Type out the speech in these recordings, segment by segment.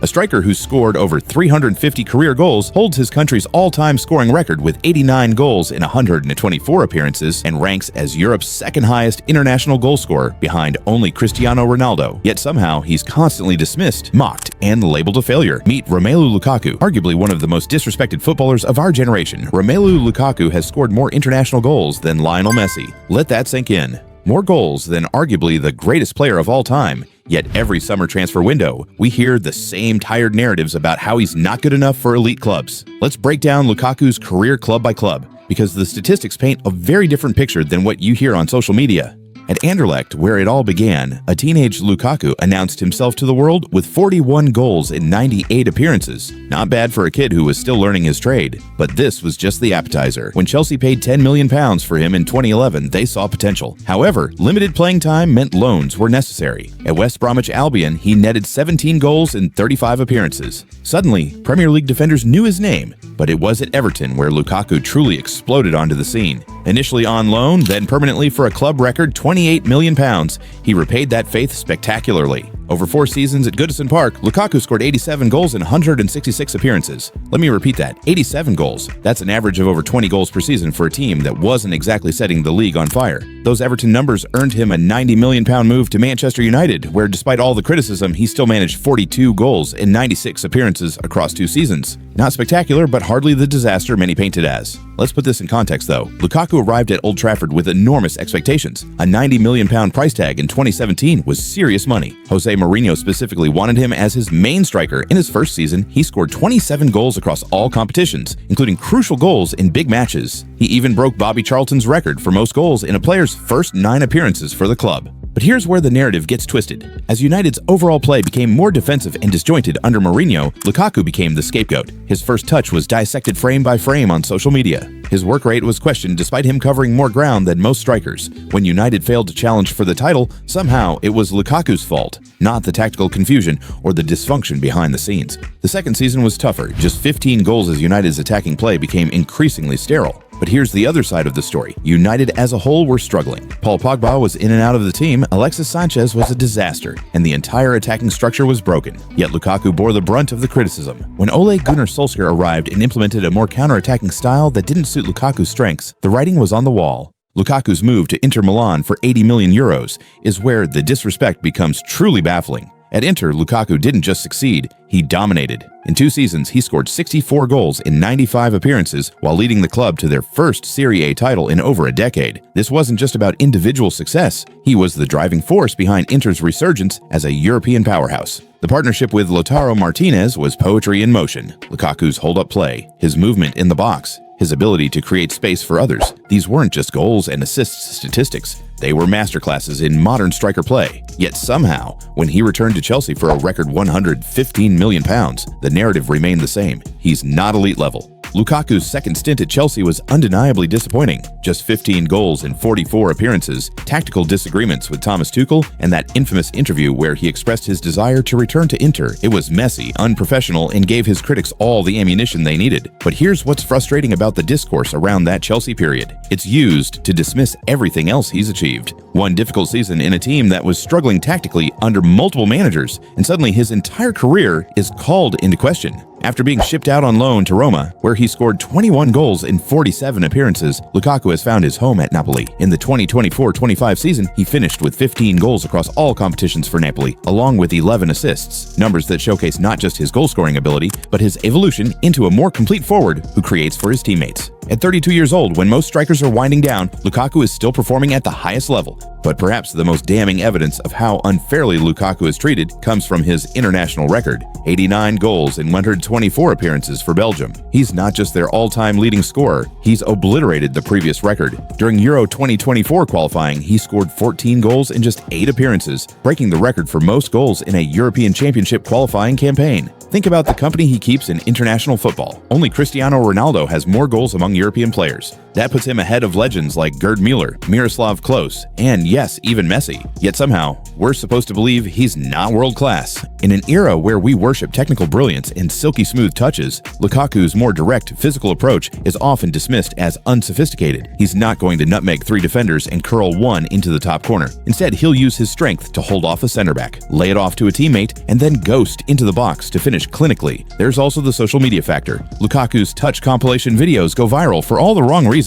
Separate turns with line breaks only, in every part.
A striker who scored over 350 career goals holds his country's all-time scoring record with 89 goals in 124 appearances and ranks as Europe's second-highest international goalscorer behind only Cristiano Ronaldo. Yet somehow he's constantly dismissed, mocked, and labeled a failure. Meet Romelu Lukaku, arguably one of the most disrespected footballers of our generation. Romelu Lukaku has scored more international goals than Lionel Messi. Let that sink in. More goals than arguably the greatest player of all time. Yet every summer transfer window, we hear the same tired narratives about how he's not good enough for elite clubs. Let's break down Lukaku's career club by club, because the statistics paint a very different picture than what you hear on social media. At Anderlecht, where it all began, a teenage Lukaku announced himself to the world with 41 goals in 98 appearances. Not bad for a kid who was still learning his trade. But this was just the appetizer. When Chelsea paid £10 million for him in 2011, they saw potential. However, limited playing time meant loans were necessary. At West Bromwich Albion, he netted 17 goals in 35 appearances. Suddenly, Premier League defenders knew his name, but it was at Everton where Lukaku truly exploded onto the scene. Initially on loan, then permanently for a club record £28 million, he repaid that faith spectacularly. Over 4 seasons at Goodison Park, Lukaku scored 87 goals in 166 appearances. Let me repeat that, 87 goals. That's an average of over 20 goals per season for a team that wasn't exactly setting the league on fire. Those Everton numbers earned him a £90 million move to Manchester United, where despite all the criticism, he still managed 42 goals in 96 appearances across 2 seasons. Not spectacular, but hardly the disaster many painted as. Let's put this in context though. Lukaku arrived at Old Trafford with enormous expectations. A £90 million price tag in 2017 was serious money. Jose Mourinho specifically wanted him as his main striker. In his first season, he scored 27 goals across all competitions, including crucial goals in big matches. He even broke Bobby Charlton's record for most goals in a player's first 9 appearances for the club. But here's where the narrative gets twisted. As United's overall play became more defensive and disjointed under Mourinho, Lukaku became the scapegoat. His first touch was dissected frame by frame on social media. His work rate was questioned despite him covering more ground than most strikers. When United failed to challenge for the title, somehow it was Lukaku's fault, not the tactical confusion or the dysfunction behind the scenes. The second season was tougher. Just 15 goals as United's attacking play became increasingly sterile. But here's the other side of the story. United as a whole were struggling. Paul Pogba was in and out of the team, Alexis Sanchez was a disaster, and the entire attacking structure was broken. Yet Lukaku bore the brunt of the criticism. When Ole Gunnar Solskjaer arrived and implemented a more counter-attacking style that didn't suit Lukaku's strengths, the writing was on the wall. Lukaku's move to Inter Milan for €80 million is where the disrespect becomes truly baffling. At Inter, Lukaku didn't just succeed, he dominated. In 2 seasons, he scored 64 goals in 95 appearances while leading the club to their first Serie A title in over a decade. This wasn't just about individual success, he was the driving force behind Inter's resurgence as a European powerhouse. The partnership with Lautaro Martinez was poetry in motion. Lukaku's hold-up play, his movement in the box, his ability to create space for others. These weren't just goals and assists statistics. They were masterclasses in modern striker play. Yet somehow, when he returned to Chelsea for a record £115 million, the narrative remained the same. He's not elite level. Lukaku's second stint at Chelsea was undeniably disappointing. Just 15 goals in 44 appearances, tactical disagreements with Thomas Tuchel, and that infamous interview where he expressed his desire to return to Inter. It was messy, unprofessional, and gave his critics all the ammunition they needed. But here's what's frustrating about the discourse around that Chelsea period. It's used to dismiss everything else he's achieved. One difficult season in a team that was struggling tactically under multiple managers, and suddenly his entire career is called into question. After being shipped out on loan to Roma, where he scored 21 goals in 47 appearances, Lukaku has found his home at Napoli. In the 2024-25 season, he finished with 15 goals across all competitions for Napoli, along with 11 assists, numbers that showcase not just his goal-scoring ability, but his evolution into a more complete forward who creates for his teammates. At 32 years old, when most strikers are winding down, Lukaku is still performing at the highest level. But perhaps the most damning evidence of how unfairly Lukaku is treated comes from his international record. 89 goals in 124 appearances for Belgium. He's not just their all-time leading scorer, he's obliterated the previous record. During Euro 2024 qualifying, he scored 14 goals in just 8 appearances, breaking the record for most goals in a European Championship qualifying campaign. Think about the company he keeps in international football. Only Cristiano Ronaldo has more goals among among European players. That puts him ahead of legends like Gerd Müller, Miroslav Klose, and yes, even Messi. Yet somehow, we're supposed to believe he's not world-class. In an era where we worship technical brilliance and silky smooth touches, Lukaku's more direct physical approach is often dismissed as unsophisticated. He's not going to nutmeg 3 defenders and curl one into the top corner. Instead, he'll use his strength to hold off a center back, lay it off to a teammate, and then ghost into the box to finish clinically. There's also the social media factor. Lukaku's touch compilation videos go viral for all the wrong reasons.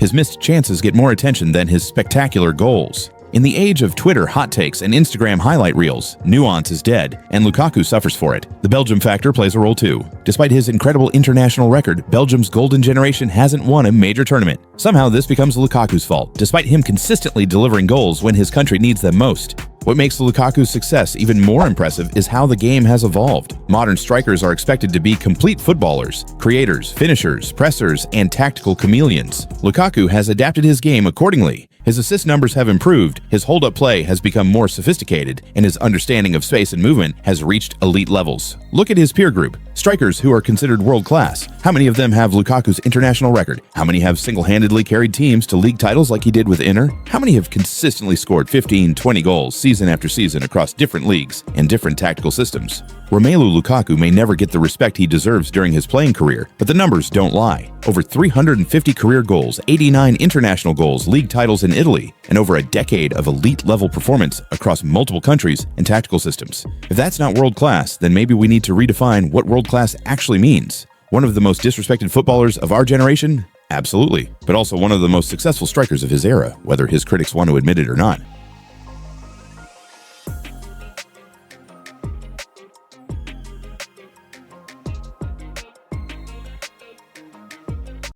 His missed chances get more attention than his spectacular goals. In the age of Twitter hot takes and Instagram highlight reels, nuance is dead, and Lukaku suffers for it. The Belgium factor plays a role too. Despite his incredible international record, Belgium's golden generation hasn't won a major tournament. Somehow this becomes Lukaku's fault, despite him consistently delivering goals when his country needs them most. What makes Lukaku's success even more impressive is how the game has evolved. Modern strikers are expected to be complete footballers, creators, finishers, pressers, and tactical chameleons. Lukaku has adapted his game accordingly. His assist numbers have improved, his hold-up play has become more sophisticated, and his understanding of space and movement has reached elite levels. Look at his peer group. Strikers who are considered world-class. How many of them have Lukaku's international record? How many have single-handedly carried teams to league titles like he did with Inter? How many have consistently scored 15, 20 goals season after season across different leagues and different tactical systems? Romelu Lukaku may never get the respect he deserves during his playing career, but the numbers don't lie. Over 350 career goals, 89 international goals, league titles in Italy, and over a decade of elite-level performance across multiple countries and tactical systems. If that's not world-class, then maybe we need to redefine what world-class actually means. One of the most disrespected footballers of our generation? Absolutely. But also one of the most successful strikers of his era, whether his critics want to admit it or not.